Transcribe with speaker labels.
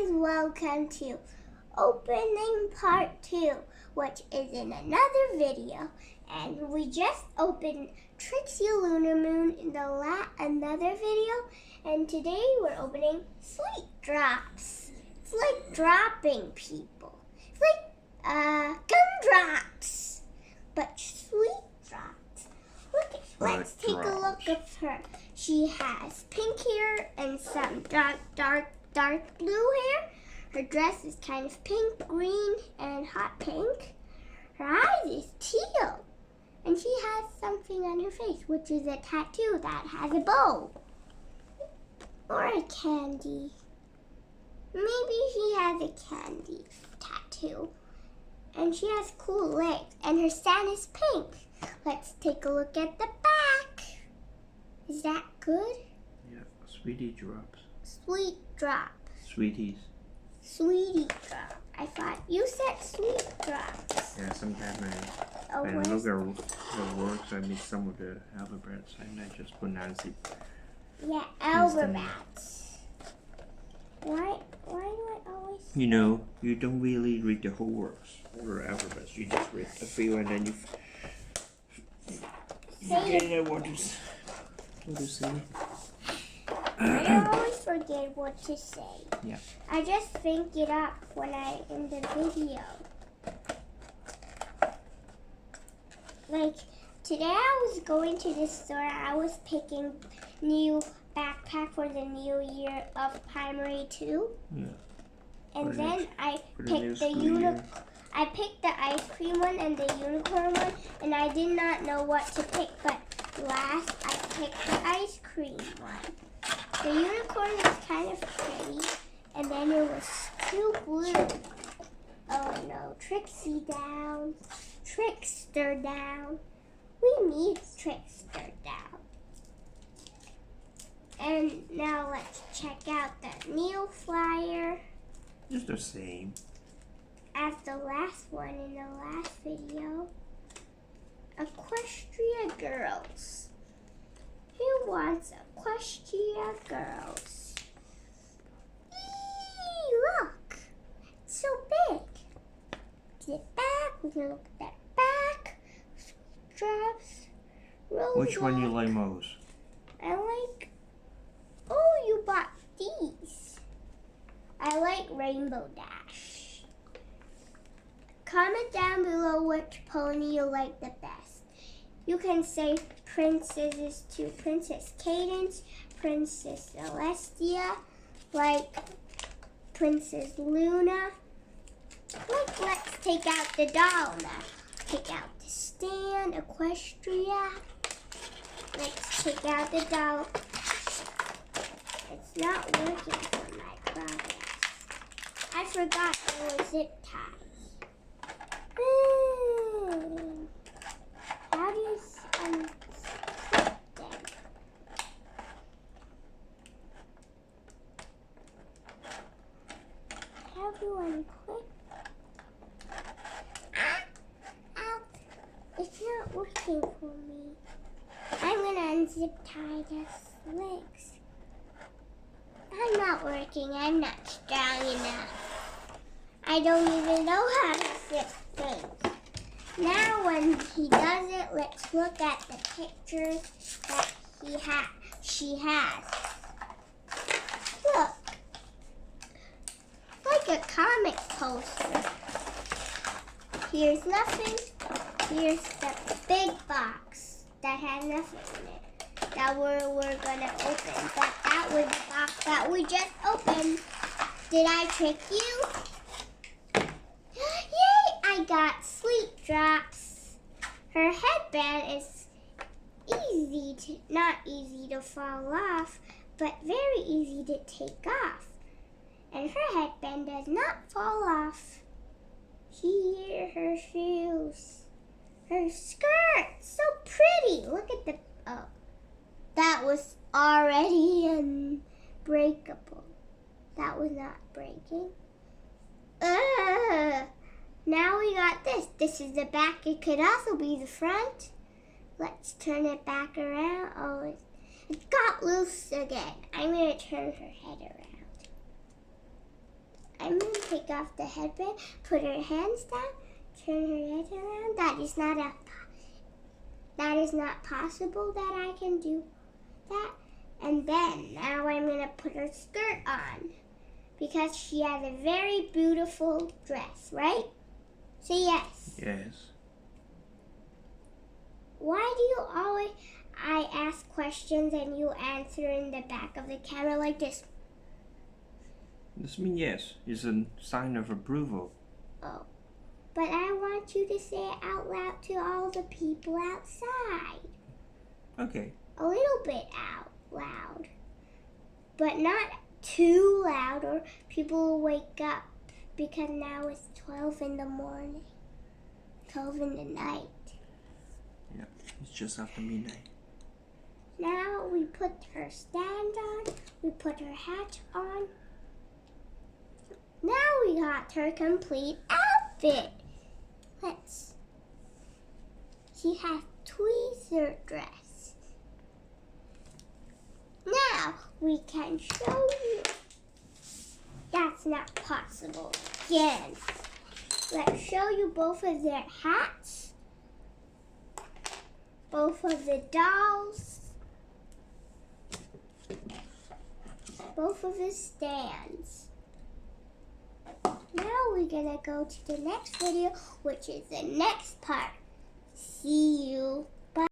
Speaker 1: guys, welcome to opening part 2, which is in another video. And we just opened Trixie Lunar Moon in another video, and today we're opening Sweet Drops. It's like dropping people. It's like gumdrops, but sweet drops. Let's take a look at her. She has pink hair and some dark blue hair. Her dress is kind of pink, green, and hot pink. Her eyes is teal. And she has something on her face, which is a tattoo that has a bow. Or a candy. Maybe she has a candy tattoo. And she has cool legs. And her sand is pink. Let's take a look at the back. Is that good?
Speaker 2: Yeah, sweetie drops.
Speaker 1: Sweet drop.
Speaker 2: Sweeties.
Speaker 1: Sweetie drop. I thought you said sweet drops.
Speaker 2: Yeah, sometimes
Speaker 1: Oh,
Speaker 2: I look at the words, I miss some of the alphabets and I just pronounce it.
Speaker 1: Yeah, alphabets. Why do I always...
Speaker 2: You know, you don't really read the whole words or alphabets. You just read a few and then you forget what to say.
Speaker 1: I always forget what to say.
Speaker 2: Yeah.
Speaker 1: I just think it up when I in the video. Like today I was going to the store. I was picking new backpack for the new year of primary 2.
Speaker 2: Yeah.
Speaker 1: And then I picked I picked the ice cream one and the unicorn one, and I did not know what to pick, but last I picked the ice cream one. The unicorn was kind of pretty, and then it was too blue. Oh no, Trixie down. Trickster down. We need Trickster down. And now let's check out the new flyer.
Speaker 2: Just the same.
Speaker 1: As the last one in the last video. Equestria girls. Who wants Equestria girls? Eee, look! It's so big. To the back, we can look at that back. Straps.
Speaker 2: Which one you like most?
Speaker 1: I like... Oh, you bought these. I like Rainbow Dash. Comment down below which pony you like the best. You can say princesses to Princess Cadence, Princess Celestia, like Princess Luna. Let's take out the doll now. Take out the stand, Equestria. Let's take out the doll. It's not working for my progress. I forgot there were zip ties. How do you unzip them? How do you unclip? Ow! It's not working for me. I'm gonna unzip tie the legs. I'm not working. I'm not strong enough. I don't even know how to zip things. Now when he does it, let's look at the pictures that she has. Look. Like a comic poster. Here's nothing. Here's the big box that has nothing in it. That we're gonna open. But that was the box that we just opened. Did I trick you? Yay! I got Sweet Drops. Her headband is not easy to fall off, but very easy to take off. And her headband does not fall off. Here, her shoes. Her skirt, so pretty. Look at the, oh, that was already unbreakable. That was not breaking. Now we got this. This is the back. It could also be the front. Let's turn it back around. Oh, it got loose again. I'm going to turn her head around. I'm gonna take off the headband, put her hands down, turn her head around. That is not possible that I can do that. And then now I'm gonna put her skirt on because she has a very beautiful dress, right? Say yes.
Speaker 2: Yes.
Speaker 1: Why do you always I ask questions and you answer in the back of the camera like this?
Speaker 2: This means yes. It's a sign of approval.
Speaker 1: Oh. But I want you to say it out loud to all the people outside.
Speaker 2: Okay.
Speaker 1: A little bit out loud. But not too loud or people will wake up because now it's 12 in the morning. 12 in the night.
Speaker 2: Yeah, it's just after midnight.
Speaker 1: Now we put her stand on, we put her hat on. Now we got her complete outfit. She has tweezer dress. Now we can show you. That's not possible again. Let's show you both of their hats. Both of the dolls. Both of the stands. Now we're gonna go to the next video, which is the next part. See you.